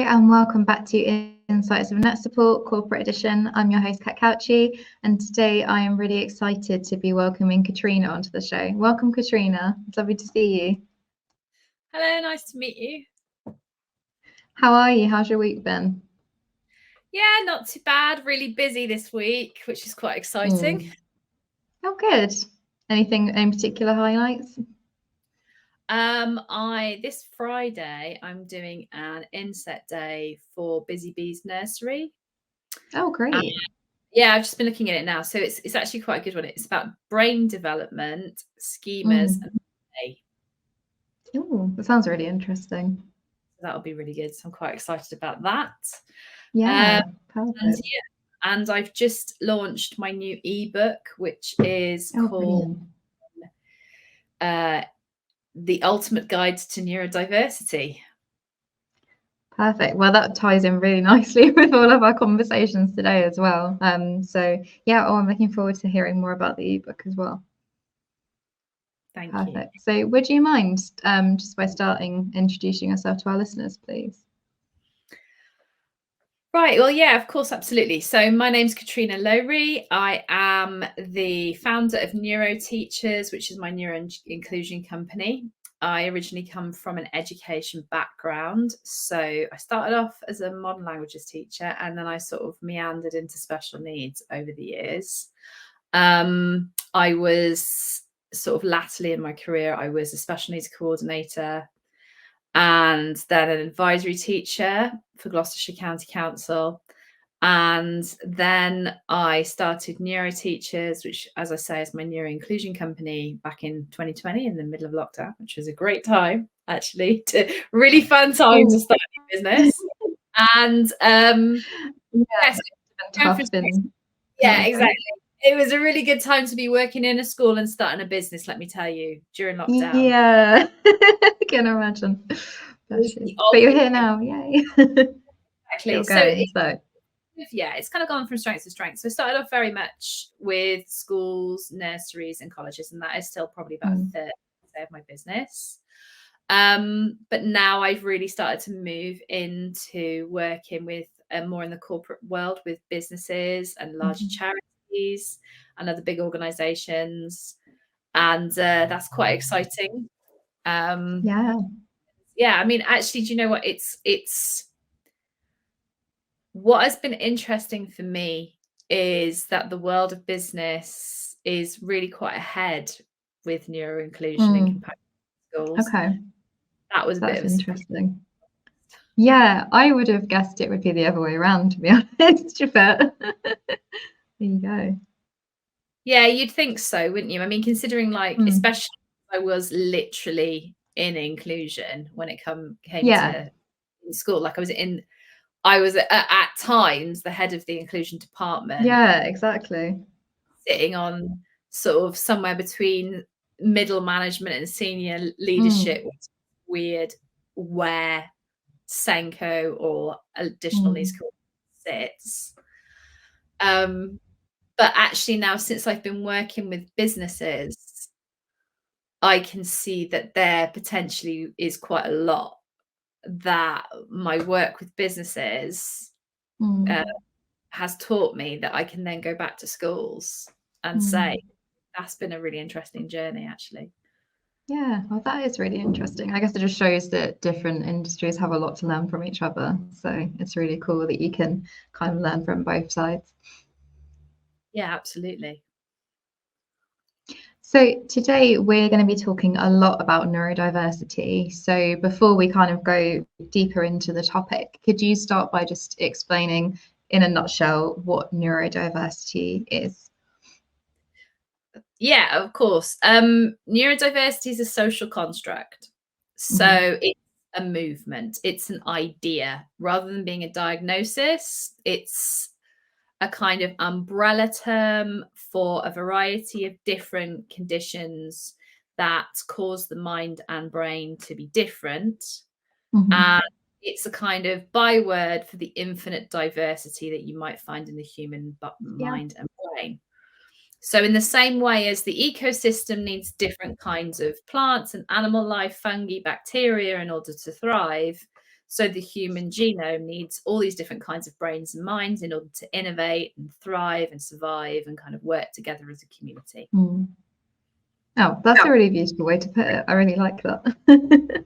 and welcome back to Insights of NetSupport Corporate Edition. I'm your host, Cauchi, and today I am really excited to be welcoming Catrina onto the show. Welcome, Catrina. It's lovely to see you. Hello, nice to meet you. How are you? How's your week been? Yeah, not too bad. Really busy this week, which is quite exciting. Oh, good. Any particular highlights? This Friday I'm doing an inset day for Busy Bees Nursery. Oh, great. Yeah, I've just been looking at it now. So it's actually quite a good one. It's about brain development, schemas, and play. Oh, that sounds really interesting. So that'll be really good. So I'm quite excited about that. Yeah, perfect. And I've just launched my new ebook, which is called The Ultimate Guide to Neurodiversity. Perfect. Well, that ties in really nicely with all of our conversations today as well. So yeah, I'm looking forward to hearing more about the ebook as well. Thank Perfect. you. So would you mind just by starting introducing yourself to our listeners, please? Right. Well, yeah, of course, absolutely. So my name's Catrina Lowri. I am the founder of Neuroteachers, which is my neuro-inclusion company. I originally come from an education background. So I started off as a modern languages teacher, and then I sort of meandered into special needs over the years. I was sort of latterly in my career, I was a special needs coordinator and then an advisory teacher for Gloucestershire County Council. And then I started Neuroteachers, which, as I say, is my neuro-inclusion company back in 2020 in the middle of lockdown, which was a great time, actually, really fun time to start a new business. And yeah, exactly. It was a really good time to be working in a school and starting a business, let me tell you, during lockdown. Yeah, I can imagine. Bless you. But you're here now, yay. Exactly. Yeah, it's kind of gone from strength to strength. So I started off very much with schools, nurseries, and colleges, and that is still probably about a third of my business. But now I've really started to move into working with more in the corporate world with businesses and larger charities and other big organizations, and that's quite exciting. Yeah, I mean, actually, do you know what? It's what has been interesting for me is that the world of business is really quite ahead with neuro-inclusion in comparison to schools. Okay. That was a bit of interesting. Yeah, I would have guessed it would be the other way around, to be honest, but there you go. Yeah, you'd think so, wouldn't you? I mean, considering especially I was literally in inclusion when it came to school. Like I was at times the head of the inclusion department. Yeah, exactly. Sitting on sort of somewhere between middle management and senior leadership, which is weird where Senko or additional needs sits. But actually now, since I've been working with businesses, I can see that there potentially is quite a lot that my work with businesses has taught me that I can then go back to schools and say, that's been a really interesting journey, actually. Yeah, well, that is really interesting. I guess it just shows that different industries have a lot to learn from each other. So it's really cool that you can kind of learn from both sides. Yeah, absolutely. So today we're going to be talking a lot about neurodiversity. So before we kind of go deeper into the topic, could you start by just explaining in a nutshell what neurodiversity is? Yeah, of course. Neurodiversity is a social construct. So it's a movement. It's an idea. Rather than being a diagnosis, it's a kind of umbrella term for a variety of different conditions that cause the mind and brain to be different. And it's a kind of byword for the infinite diversity that you might find in the human mind and brain. So in the same way as the ecosystem needs different kinds of plants and animal life, fungi, bacteria in order to thrive, So the human genome needs all these different kinds of brains and minds in order to innovate and thrive and survive and kind of work together as a community. Oh, that's a really beautiful way to put it. I really like that.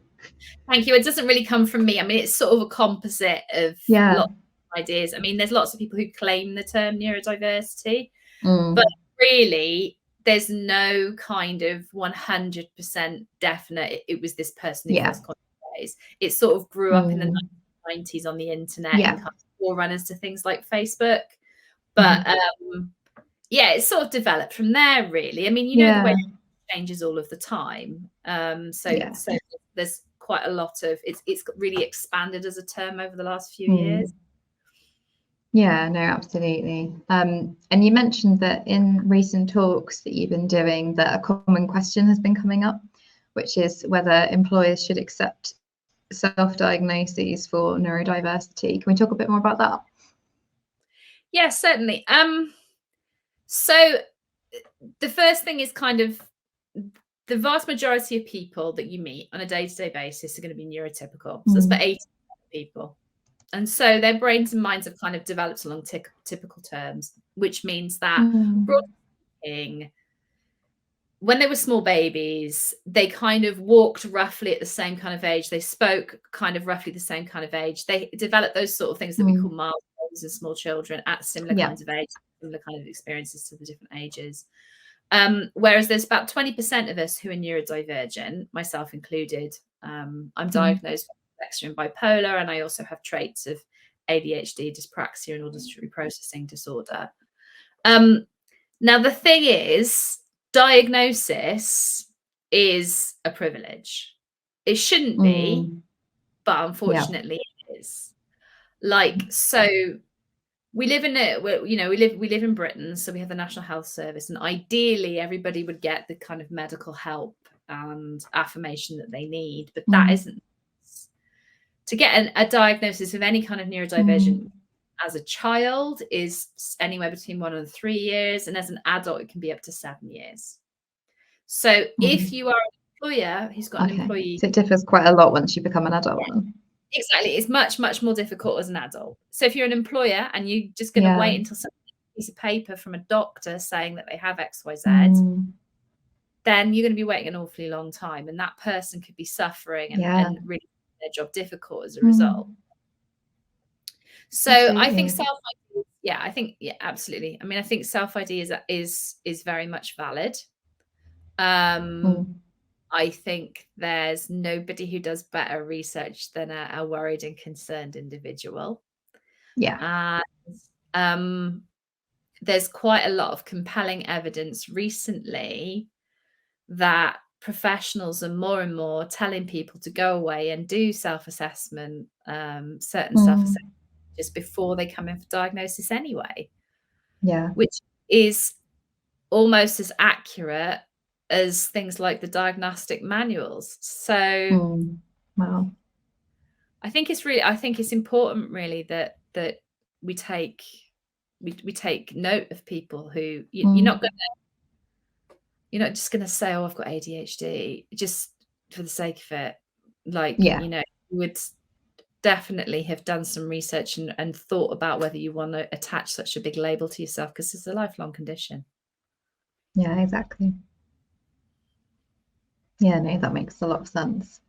Thank you. It doesn't really come from me. I mean, it's sort of a composite of lots of ideas. I mean, there's lots of people who claim the term neurodiversity, but really there's no kind of 100% definite it was this person who first contacted ways. It sort of grew up in the 1990s on the internet and kind of forerunners to things like Facebook. But yeah, it sort of developed from there, really. I mean, you know, the way it changes all of the time. So there's quite a lot of it's really expanded as a term over the last few years. Yeah, no, absolutely. And you mentioned that in recent talks that you've been doing that a common question has been coming up, which is whether employers should accept self-diagnoses for neurodiversity. Can we talk a bit more about that? Yeah, certainly. So the first thing is kind of the vast majority of people that you meet on a day-to-day basis are going to be neurotypical. So that's about 80% of people. And so their brains and minds have kind of developed along typical terms, which means that broadly speaking, when they were small babies, they kind of walked roughly at the same kind of age. They spoke kind of roughly the same kind of age. They developed those sort of things that we call milestones in small children at similar kinds of age, similar kind of experiences to the different ages. Whereas there's about 20% of us who are neurodivergent, myself included. I'm diagnosed with dyslexia and bipolar, and I also have traits of ADHD, dyspraxia, and auditory processing disorder. Now, the thing is, diagnosis is a privilege. It shouldn't be, but unfortunately it is. Like, so we live in we live in Britain, so we have the National Health Service, and ideally everybody would get the kind of medical help and affirmation that they need, but that isn't. To get a diagnosis of any kind of neurodivergent as a child is anywhere between 1 and 3 years, and as an adult it can be up to 7 years. So if you are an employer who's got an employee, so it differs quite a lot once you become an adult. Exactly, it's much more difficult as an adult. So if you're an employer and you're just going to wait until some piece of paper from a doctor saying that they have XYZ, then you're going to be waiting an awfully long time, and that person could be suffering and really their job difficult as a result. So absolutely. I think self-ID, absolutely. I mean, I think self-ID is very much valid. I think there's nobody who does better research than a worried and concerned individual. And there's quite a lot of compelling evidence recently that professionals are more and more telling people to go away and do self-assessment, certain self-assessment just before they come in for diagnosis anyway. Which is almost as accurate as things like the diagnostic manuals. So I think it's important really that we take note of people who you're not just gonna say, oh, I've got ADHD just for the sake of it. Like, you would definitely have done some research and thought about whether you want to attach such a big label to yourself, because it's a lifelong condition. Yeah, exactly. Yeah, no, that makes a lot of sense.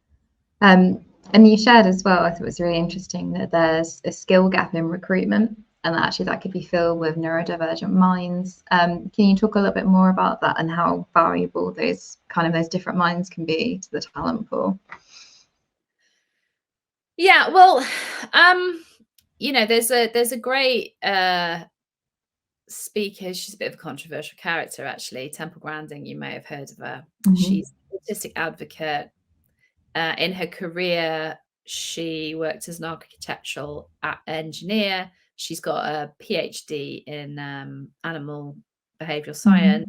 And you shared as well, I thought it was really interesting that there's a skill gap in recruitment, and actually that could be filled with neurodivergent minds. Can you talk a little bit more about that and how valuable those different minds can be to the talent pool? Yeah, well, there's a great speaker. She's a bit of a controversial character, actually. Temple Grandin, you may have heard of her. She's an autistic advocate. In her career, she worked as an architectural engineer. She's got a PhD in animal behavioral science.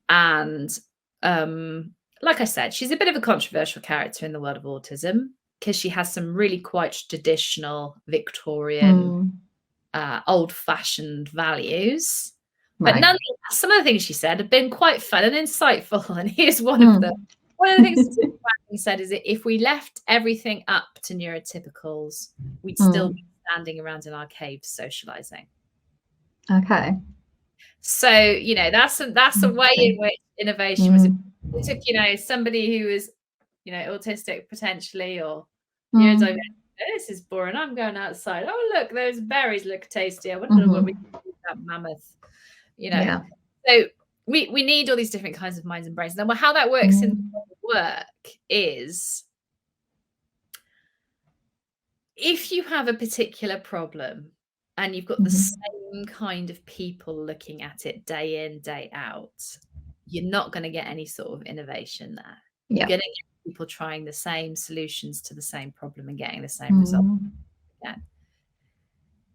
And like I said, she's a bit of a controversial character in the world of autism, because she has some really quite traditional Victorian, old-fashioned values. But nonetheless, some of the things she said have been quite fun and insightful, and here's one of them. One of the things he said is that if we left everything up to neurotypicals, we'd still be standing around in our caves socializing. Okay. So, you know, that's a way in which innovation was. It took, you know, somebody who was, you know, autistic potentially or neurodivergent. This is boring. I'm going outside. Oh, look, those berries look tasty. I wonder what we can do with that mammoth. You know, Yeah. So we need all these different kinds of minds and brains. And then how that works in work is, if you have a particular problem and you've got the same kind of people looking at it day in, day out, you're not going to get any sort of innovation there. You're going to get people trying the same solutions to the same problem and getting the same result again.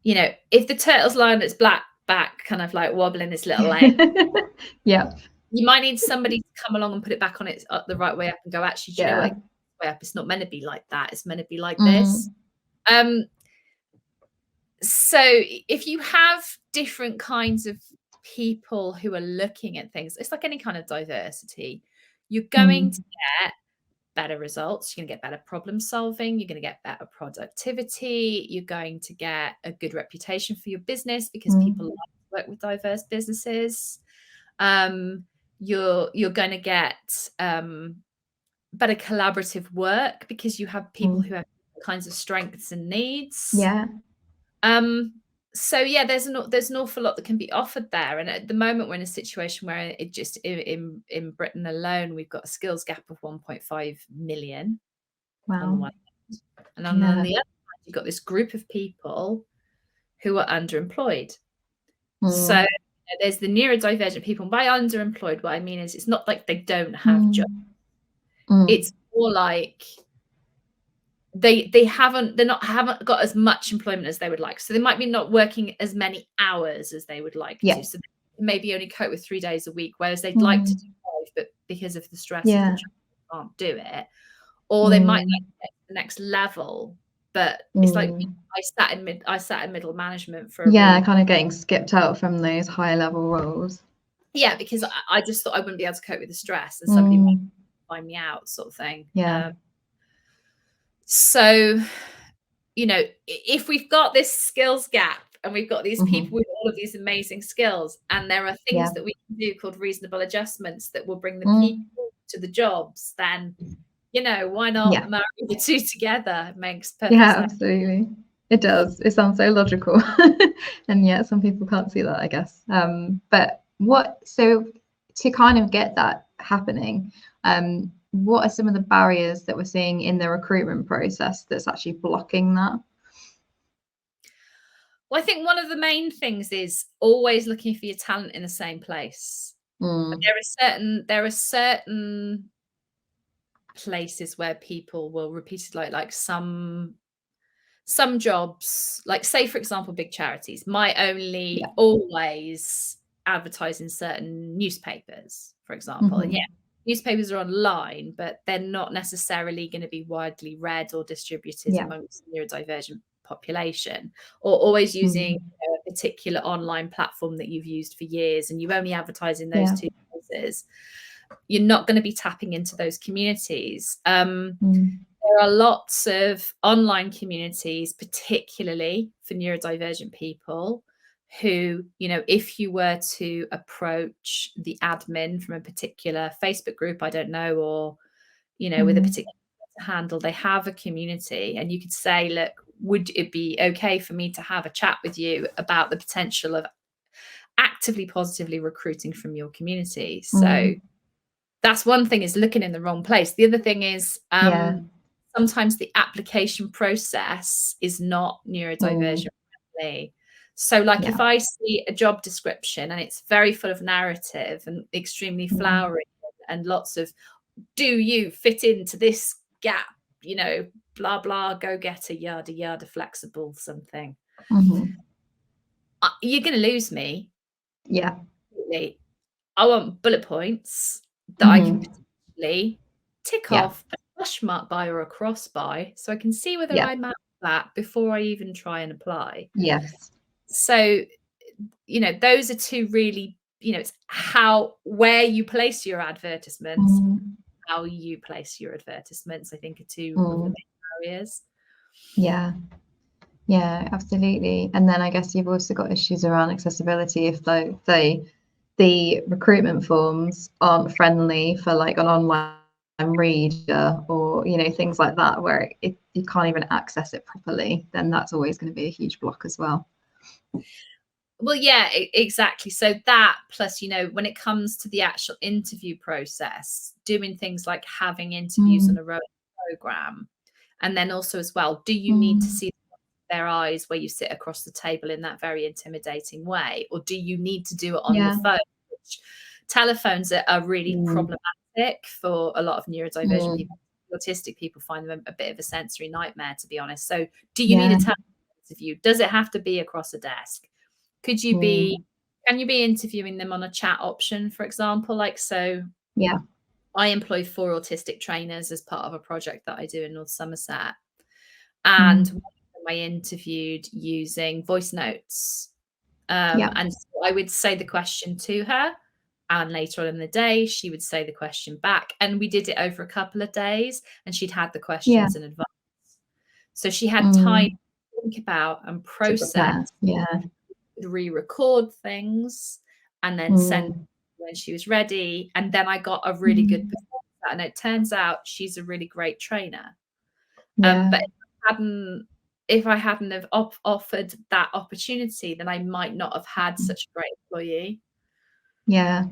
You know, if the turtle's lying on its black back, kind of like wobbling its little leg, you might need somebody to come along and put it back on its the right way up and go, actually, do you know what? Way up, it's not meant to be like that. It's meant to be like this. So if you have different kinds of people who are looking at things, it's like any kind of diversity, you're going to get better results. You're going to get better problem solving. You're going to get better productivity. You're going to get a good reputation for your business because people like to work with diverse businesses. You're going to get better collaborative work because you have people who have kinds of strengths and needs. So yeah, there's an awful lot that can be offered there, and at the moment we're in a situation where it just in Britain alone we've got a skills gap of 1.5 million. On the one hand, and on the other hand, you've got this group of people who are underemployed. So there's the neurodivergent people, and by underemployed what I mean is it's not like they don't have jobs. It's more like they haven't got as much employment as they would like. So they might be not working as many hours as they would like to. So they maybe only cope with 3 days a week, whereas they'd like to do 5, but because of the stress of the job, they can't do it. Or they might like to get to the next level, but it's like I sat in middle management for kind of getting skipped out from those higher level roles. Yeah, because I just thought I wouldn't be able to cope with the stress, and somebody might find me out, sort of thing. So, you know, if we've got this skills gap and we've got these people with all of these amazing skills, and there are things that we can do called reasonable adjustments that will bring the people to the jobs, then, you know, why not marry the two together? It makes perfect sense. Absolutely. It does. It sounds so logical. And yet some people can't see that, I guess. But so to kind of get that happening, what are some of the barriers that we're seeing in the recruitment process that's actually blocking that? Well, I think one of the main things is always looking for your talent in the same place. There are certain places where people will repeatedly, like some jobs, like say for example big charities might only always advertise in certain newspapers, for example. And newspapers are online, but they're not necessarily going to be widely read or distributed amongst the neurodivergent population, or always using a particular online platform that you've used for years and you only advertise in those two places. You're not going to be tapping into those communities. There are lots of online communities, particularly for neurodivergent people, who, you know, if you were to approach the admin from a particular Facebook group, I don't know, or, you know, with a particular handle, they have a community, and you could say, look, would it be okay for me to have a chat with you about the potential of actively positively recruiting from your community? So that's one thing, is looking in the wrong place. The other thing is sometimes the application process is not neurodivergent friendly. So like if I see a job description and it's very full of narrative and extremely flowery and lots of, do you fit into this gap, you know, blah, blah, go getter, yada, yada, flexible, something. You're going to lose me. I want bullet points that I can potentially tick off a slash mark by or a cross by, so I can see whether I match that before I even try and apply. So, you know, those are two really, you know, it's where you place your advertisements how you place your advertisements, I think, are two of the main barriers. Yeah. Yeah, absolutely. And then I guess you've also got issues around accessibility if the recruitment forms aren't friendly for like an online reader, or things like that, where you can't even access it properly, then that's always going to be a huge block as well. Well, yeah, exactly. So that plus, when it comes to the actual interview process, doing things like having interviews on a rowing program, and then also as well, do you need to see their eyes where you sit across the table in that very intimidating way, or do you need to do it on the phone? Which telephones are really problematic for a lot of neurodivergent people. Autistic people find them a bit of a sensory nightmare, to be honest. So do you need a telephone interview? Does it have to be across a desk? Could you can you be interviewing them on a chat option, for example? Like, so I employ 4 autistic trainers as part of a project that I do in North Somerset. And one of them I interviewed using voice notes. And so I would say the question to her, and later on in the day, she would say the question back. And we did it over a couple of days, and she'd had the questions in advance. So she had time to think about and process, re-record things, and then send when she was ready. And then I got a really good performance. And it turns out she's a really great trainer. But if I hadn't have offered that opportunity, then I might not have had such a great employee. Yeah,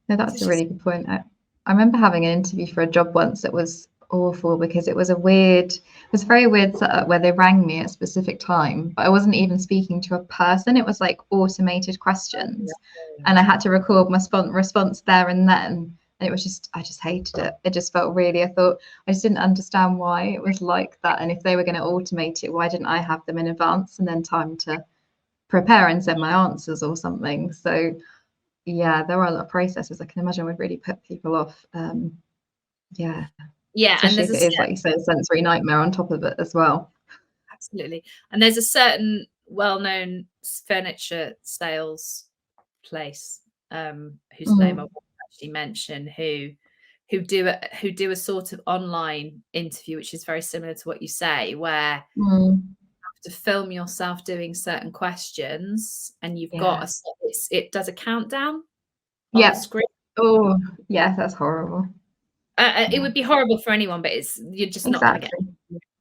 no, that's a really good point. I remember having an interview for a job once that was awful because it was a very weird setup where they rang me at a specific time, but I wasn't even speaking to a person. It was like automated questions, and I had to record my response there and then. And it was I just hated it. It just felt really, I just didn't understand why it was like that. And if they were going to automate it, why didn't I have them in advance and then time to prepare and send my answers or something? So yeah, there are a lot of processes I can imagine would really put people off. Yeah, especially if it is, like you say, a sensory nightmare on top of it as well. Absolutely. And there's a certain well-known furniture sales place whose name I won't actually mention, who do a sort of online interview, which is very similar to what you say, where you have to film yourself doing certain questions, and you've got it does a countdown on the screen. Oh, yeah, that's horrible. It would be horrible for anyone, but you're just not going to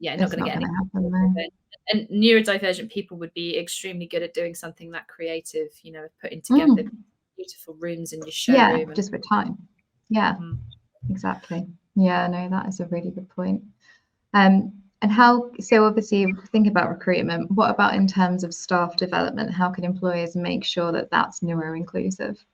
get not going to get any. And neurodivergent people would be extremely good at doing something that creative, putting together beautiful rooms in your showroom. Yeah, just with time. Yeah, exactly. Yeah, no, that is a really good point. And so obviously think about recruitment. What about in terms of staff development? How can employers make sure that that's neuro-inclusive?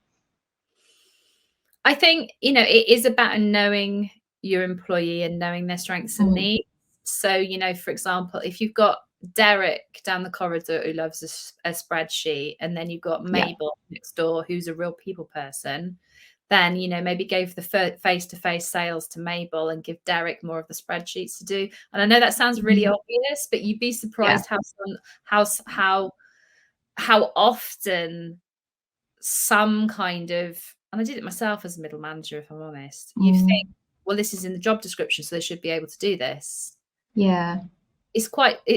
I think, it is about knowing your employee and knowing their strengths and needs. So, for example, if you've got Derek down the corridor who loves a spreadsheet, and then you've got Mabel next door who's a real people person, then, maybe give the face-to-face sales to Mabel and give Derek more of the spreadsheets to do. And I know that sounds really obvious, but you'd be surprised how often some kind of, and I did it myself as a middle manager, if I'm honest, you think, well, this is in the job description, so they should be able to do this. Yeah. It's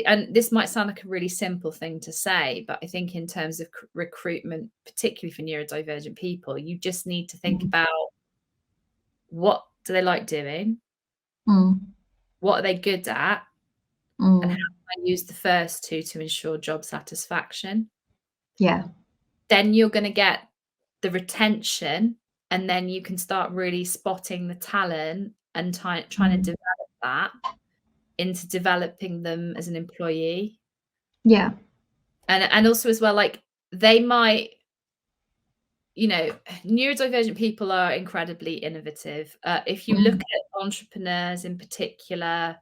and this might sound like a really simple thing to say, but I think in terms of recruitment, particularly for neurodivergent people, you just need to think about what do they like doing? What are they good at? And how can I use the first two to ensure job satisfaction? Yeah. Then you're going to get the retention, and then you can start really spotting the talent and trying to develop that into developing them as an employee. Yeah. And also as well, like they might, neurodivergent people are incredibly innovative. If you look at entrepreneurs in particular,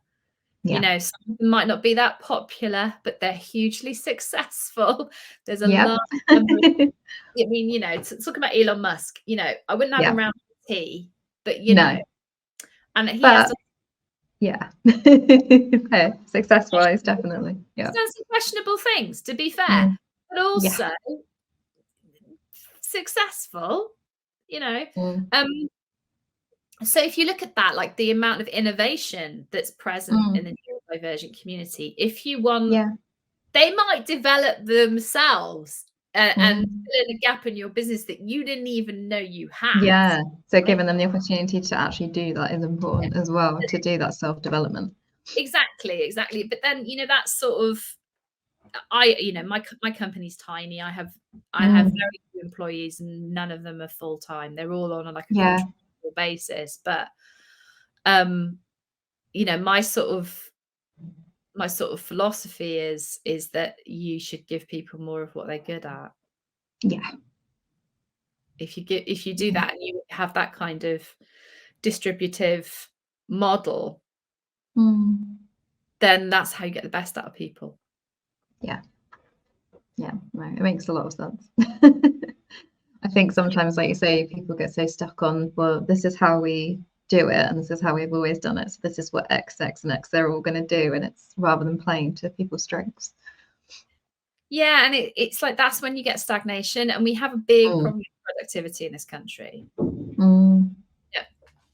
some of them might not be that popular, but they're hugely successful. There's a large number of, I mean, talk about Elon Musk, I wouldn't have him around for tea, but and he has success-wise, definitely. He's done some questionable things, to be fair, but also successful, So if you look at that, like the amount of innovation that's present in the neurodivergent community, if you want, they might develop themselves and fill in a gap in your business that you didn't even know you had. Yeah. So giving them the opportunity to actually do that is important as well, to do that self-development. Exactly. But then, you know, that's sort of, you know, my company's tiny. I have very few employees and none of them are full-time. They're all on like a contractual basis. But you know, my sort of philosophy is that you should give people more of what they're good at. Yeah. If you do that and you have that kind of distributive model, then that's how you get the best out of people. Yeah. Yeah, right. It makes a lot of sense. I think sometimes, like you say, people get so stuck on, well, this is how we do it, and this is how we've always done it. So this is what X, X, and X they're all going to do, and it's rather than playing to people's strengths. Yeah, and it's like that's when you get stagnation, and we have a big problem with productivity in this country. Yeah.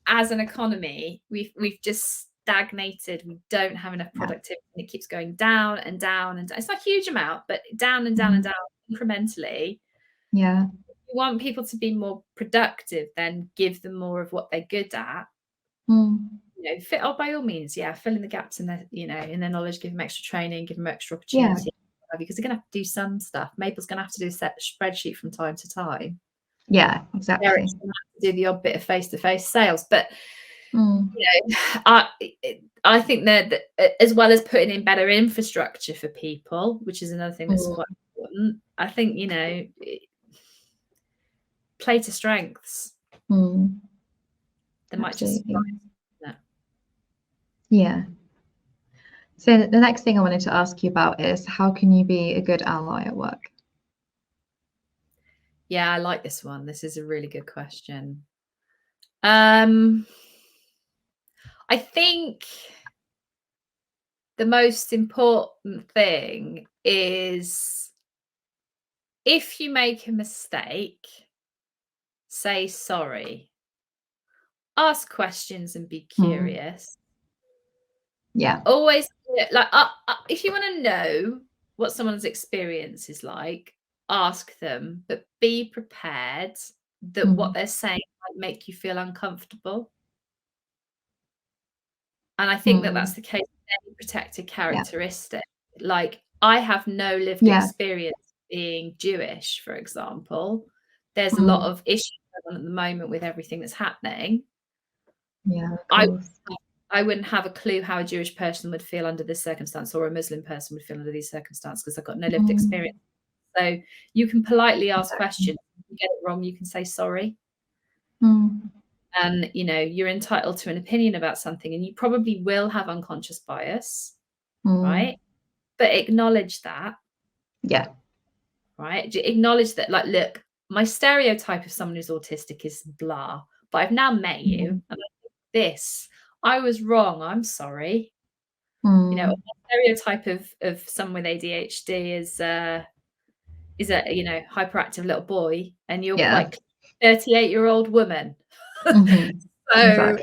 As an economy, we've just stagnated. We don't have enough productivity, and it keeps going down and down and down. It's not a huge amount, but down and down and down incrementally. Yeah. If you want people to be more productive, then give them more of what they're good at. You know, by all means, fill in the gaps in their, you know, in their knowledge, give them extra training, give them extra opportunity, because they're going to have to do some stuff. Mabel's going to have to do a set spreadsheet from time to time. Yeah, exactly. Eric's going to have to do the odd bit of face-to-face sales, but you know, I think that as well as putting in better infrastructure for people, which is another thing that's quite important, I think, you know, play to strengths. They might just yeah. So the next thing I wanted to ask you about is, how can you be a good ally at work? Yeah, I like this one. This is a really good question. I think the most important thing is, if you make a mistake, say sorry. Ask questions and be curious. Yeah. Always, like, if you want to know what someone's experience is like, ask them, but be prepared that what they're saying might make you feel uncomfortable. And I think that that's the case with any protected characteristic. Like, I have no lived experience being Jewish, for example. There's a lot of issues going on at the moment with everything that's happening. Yeah, of course. I wouldn't have a clue how a Jewish person would feel under this circumstance, or a Muslim person would feel under these circumstances, because I've got no lived experience. So you can politely ask questions. If you get it wrong, you can say sorry. And, you know, you're entitled to an opinion about something, and you probably will have unconscious bias, right? But acknowledge that. Yeah. Right? Acknowledge that, like, look, my stereotype of someone who's autistic is blah, but I've now met you, and I think this. I was wrong. I'm sorry. You know, a stereotype of someone with ADHD is a, you know, hyperactive little boy, and you're like 38-year-old woman. So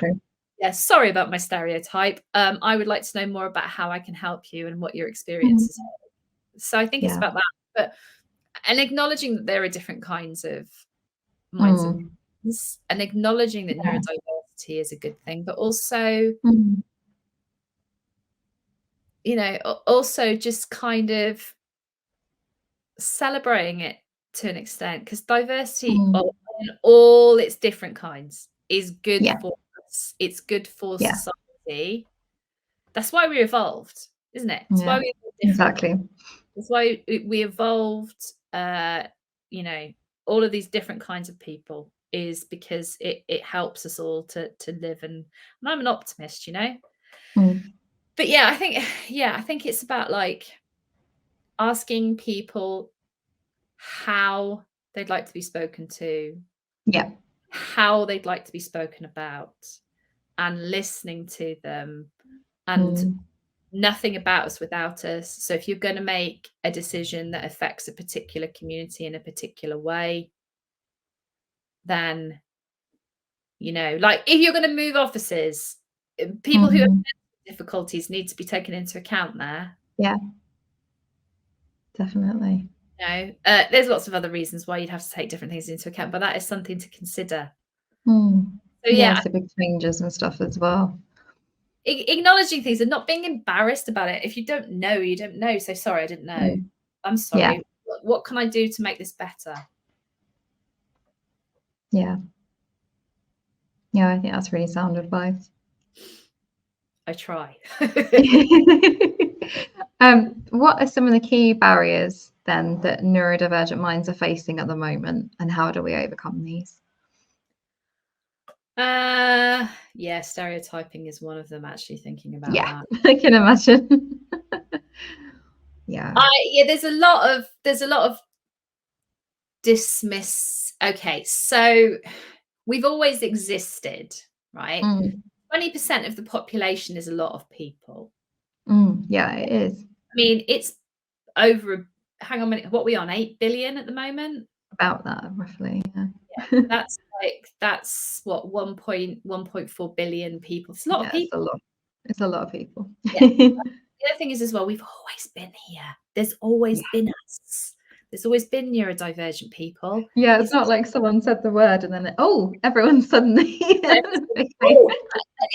yeah, sorry about my stereotype. I would like to know more about how I can help you and what your experiences are. So I think it's about that, and acknowledging that there are different kinds of minds and brains, and acknowledging that neurodiversity is a good thing, but also, you know, also just kind of celebrating it to an extent, because diversity in all its different kinds is good for us. It's good for society. That's why we evolved, isn't it? It's why we evolved different. Exactly. That's why we evolved, you know, all of these different kinds of people, is because it helps us all to live. And I'm an optimist, you know. But yeah, I think it's about, like, asking people how they'd like to be spoken to, how they'd like to be spoken about, and listening to them, and nothing about us without us. So if you're going to make a decision that affects a particular community in a particular way, then, you know, like if you're going to move offices, people who have difficulties need to be taken into account there. Yeah, definitely. You know, there's lots of other reasons why you'd have to take different things into account, but that is something to consider. So yeah, so big changes and stuff as well. Acknowledging things and not being embarrassed about it. If you don't know, you don't know. So sorry, I didn't know. I'm sorry. Yeah. What can I do to make this better? Yeah. Yeah, I think that's really sound advice. I try. What are some of the key barriers then that neurodivergent minds are facing at the moment, and how do we overcome these? Yeah, stereotyping is one of them, actually, thinking about that. that. I can imagine. Yeah, there's a lot of dismiss. Okay, so we've always existed, right? 20% of the population is a lot of people. Yeah, it is. I mean, it's over, hang on a minute, what are we on, 8 billion at the moment? About that, roughly, yeah. That's what, 1.4 billion people. It's a lot of people. It's a lot of people. Yeah. The other thing is as well, we've always been here. There's always been us. There's always been neurodivergent people. Yeah, it's not like someone said the word and then everyone suddenly.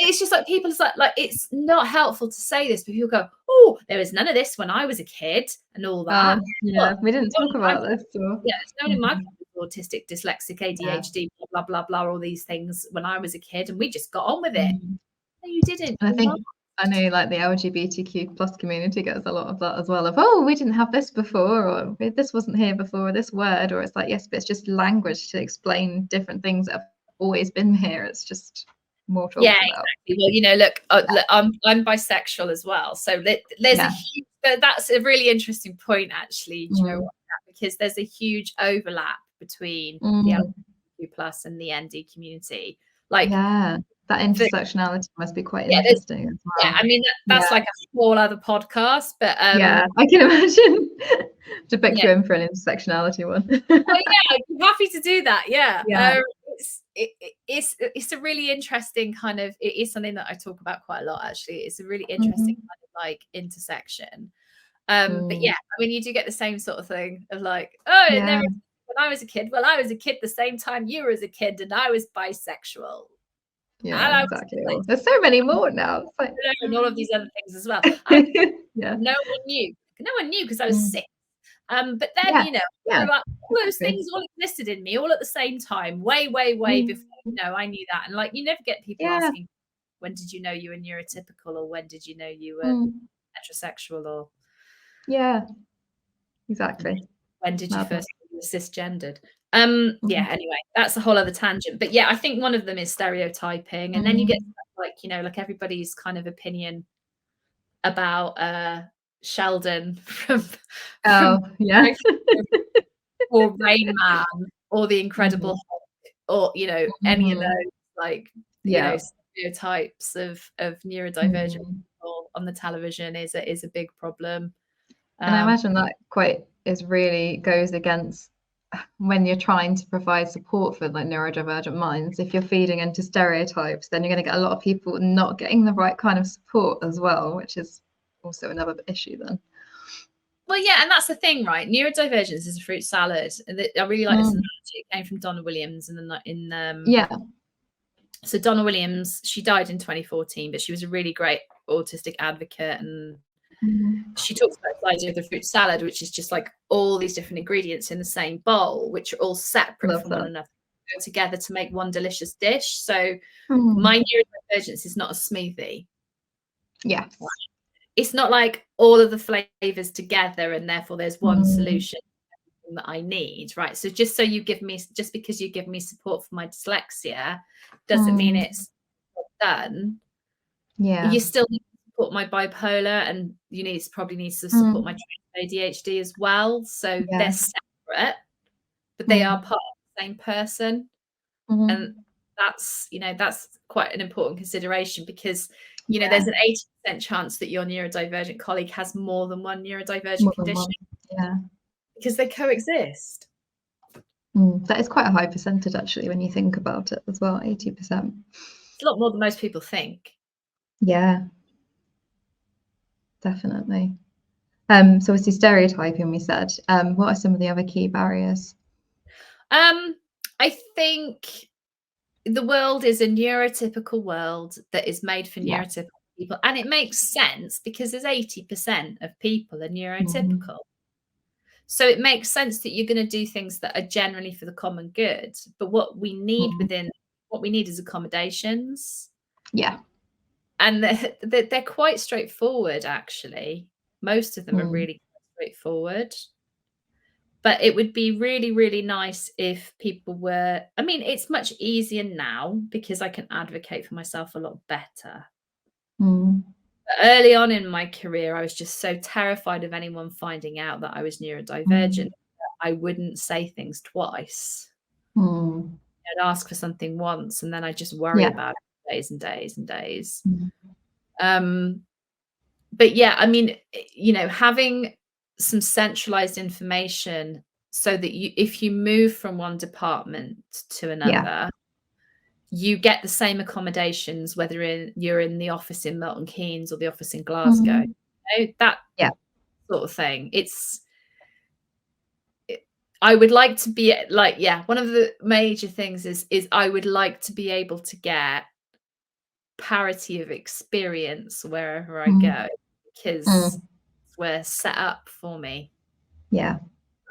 It's just like people, it's like it's not helpful to say this, but people go, "Oh, there was none of this when I was a kid," and all that. Yeah, we didn't talk about this. Yeah, it's known in my family, autistic, dyslexic, ADHD, blah blah blah, all these things when I was a kid, and we just got on with it. No, you didn't. I think I know, like the LGBTQ plus community gets a lot of that as well. Of we didn't have this before, or this wasn't here before, or this word, or it's like yes, but it's just language to explain different things that have always been here. It's just more talked about. Exactly. Well, you know, look, I'm bisexual as well, so there's a huge. That's a really interesting point, actually. Do you know what? Because there's a huge overlap between the LGBTQ plus and the ND community. Like, that intersectionality must be quite interesting as well. Yeah, I mean that's like a whole other podcast, but yeah, I can imagine. To pick you in for an intersectionality one. Yeah, I'm happy to do that. Yeah. It's a really interesting kind of. It is something that I talk about quite a lot. Actually, it's a really interesting kind of like intersection. But yeah, I mean, you do get the same sort of thing of like, when I was a kid. Well, I was a kid the same time you were as a kid, and I was bisexual. Yeah, exactly. There's so many more now. It's like, and all of these other things as well. No one knew. No one knew because I was 6. But then, you know, all those things all existed in me all at the same time, way before, you know, I knew that. And like, you never get people asking, when did you know you were neurotypical, or when did you know you were heterosexual, or exactly. When did you first know you were cisgendered? Anyway, that's a whole other tangent. But yeah, I think one of them is stereotyping, and then you get like, you know, like everybody's kind of opinion about Sheldon from or Rain Man, or The Incredible Hulk, or you know, any of those like you know, stereotypes of neurodivergent people on the television is a big problem. And I imagine that really goes against when you're trying to provide support for like neurodivergent minds. If you're feeding into stereotypes, then you're going to get a lot of people not getting the right kind of support as well, which is also another issue then. Well, yeah, and that's the thing, right? Neurodivergence is a fruit salad. I really like this analogy. It came from Donna Williams So Donna Williams, she died in 2014, but she was a really great autistic advocate, and she talks about the idea of the fruit salad, which is just like all these different ingredients in the same bowl, which are all separate from one another, go together to make one delicious dish. So my neurodivergence is not a smoothie. Yeah. It's not like all of the flavors together and therefore there's one solution that I need, right? So just because you give me support for my dyslexia doesn't mean it's done. Yeah. You still need to support my bipolar, and you probably need to support my ADHD as well. So they're separate, but they are part of the same person. And that's, you know, that's quite an important consideration, because you know, there's an 80% chance that your neurodivergent colleague has more than one neurodivergent condition. Yeah. Because they coexist. That is quite a high percentage, actually, when you think about it as well, 80%. It's a lot more than most people think. Yeah, definitely. So obviously stereotyping, we said. What are some of the other key barriers? I think the world is a neurotypical world that is made for neurotypical people. And it makes sense because there's 80% of people are neurotypical. So it makes sense that you're going to do things that are generally for the common good. But what we need is accommodations. Yeah. And they're quite straightforward, actually. Most of them are really straightforward. But it would be really, really nice if people were, I mean, it's much easier now because I can advocate for myself a lot better. But early on in my career, I was just so terrified of anyone finding out that I was neurodivergent that I wouldn't say things twice. I'd ask for something once and then I'd just worry about it for days and days and days. But yeah, I mean, you know, having some centralized information so that if you move from one department to another, you get the same accommodations, whether you're in the office in Milton Keynes or the office in Glasgow. You know, that sort of thing. I would like to be like, one of the major things is I would like to be able to get parity of experience wherever I go, because we're set up for me.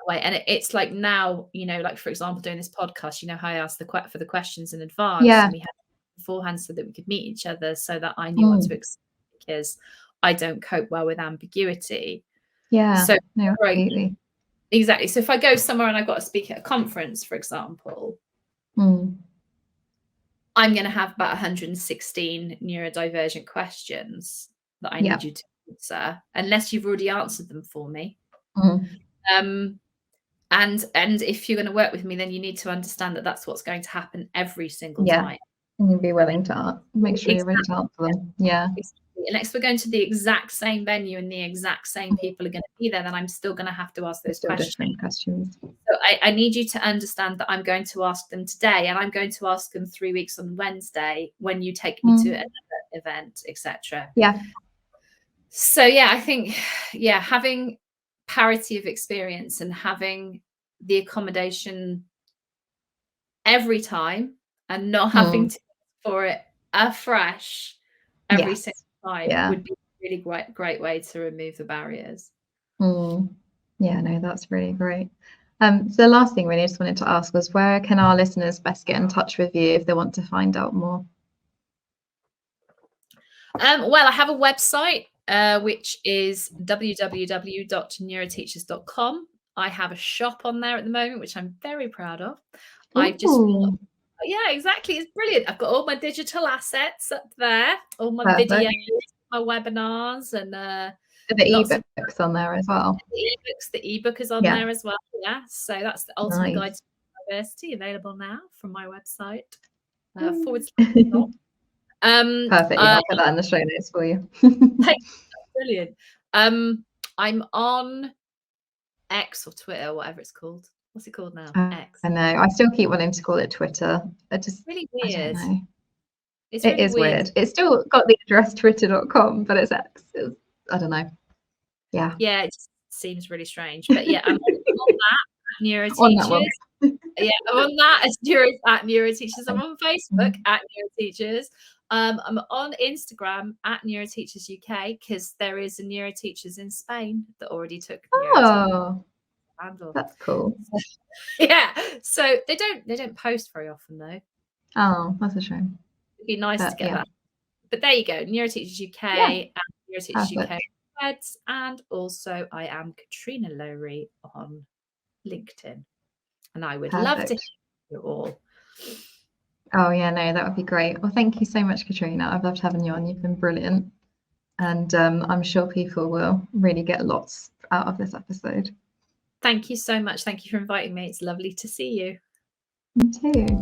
And it's like now, you know, like for example, doing this podcast, you know how I asked for the questions in advance, and we had beforehand so that we could meet each other, so that I knew what to expect, because I don't cope well with ambiguity. So no, absolutely. Exactly. So if I go somewhere and I've got to speak at a conference, for example, I'm going to have about 116 neurodivergent questions that I need you to answer, unless you've already answered them for me. And if you're going to work with me, then you need to understand that that's what's going to happen every single time. And you'll be willing to make sure you're ready to answer them. Unless we're going to the exact same venue and the exact same people are going to be there, then I'm still going to have to ask those questions. So I need you to understand that I'm going to ask them today, and I'm going to ask them 3 weeks on Wednesday when you take me to another event, etc. So I think having parity of experience and having the accommodation every time and not having to ask for it afresh every single time would be a really great way to remove the barriers. No, that's really great. So the last thing really I just wanted to ask was, where can our listeners best get in touch with you if they want to find out more? Well, I have a website, which is www.neuroteachers.com. I have a shop on there at the moment, which I'm very proud of. Exactly. It's brilliant. I've got all my digital assets up there, all my videos, my webinars, and the ebooks on there as well. The ebook is on there as well. So that's the Ultimate Guide to Diversity, available now from my website. Perfect. I'll put that in the show notes for you. Brilliant. I'm on X or Twitter, whatever it's called. What's it called now? X. I know. I still keep wanting to call it Twitter. It's really weird. I don't know. It's really weird. It's still got the address twitter.com, but it's X. I don't know. Yeah, it just seems really strange. But I'm on that, Neuroteachers. I'm on that as Neuroteachers. I'm on Facebook at Neuroteachers. I'm on Instagram at Neuroteachers UK, because there is a Neuroteachers in Spain that already took the handle. That's cool. So they don't post very often though. Oh, that's a shame. It'd be nice to get that. But there you go, Neuroteachers UK and Neuroteachers UK Reds, and also I am Catrina Lowri on LinkedIn, and I would love to hear you all. Oh yeah, no, that would be great. Well, thank you so much, Catrina. I've loved having you on. You've been brilliant, and I'm sure people will really get lots out of this episode. Thank you so much. Thank you for inviting me. It's lovely to see you. Me too.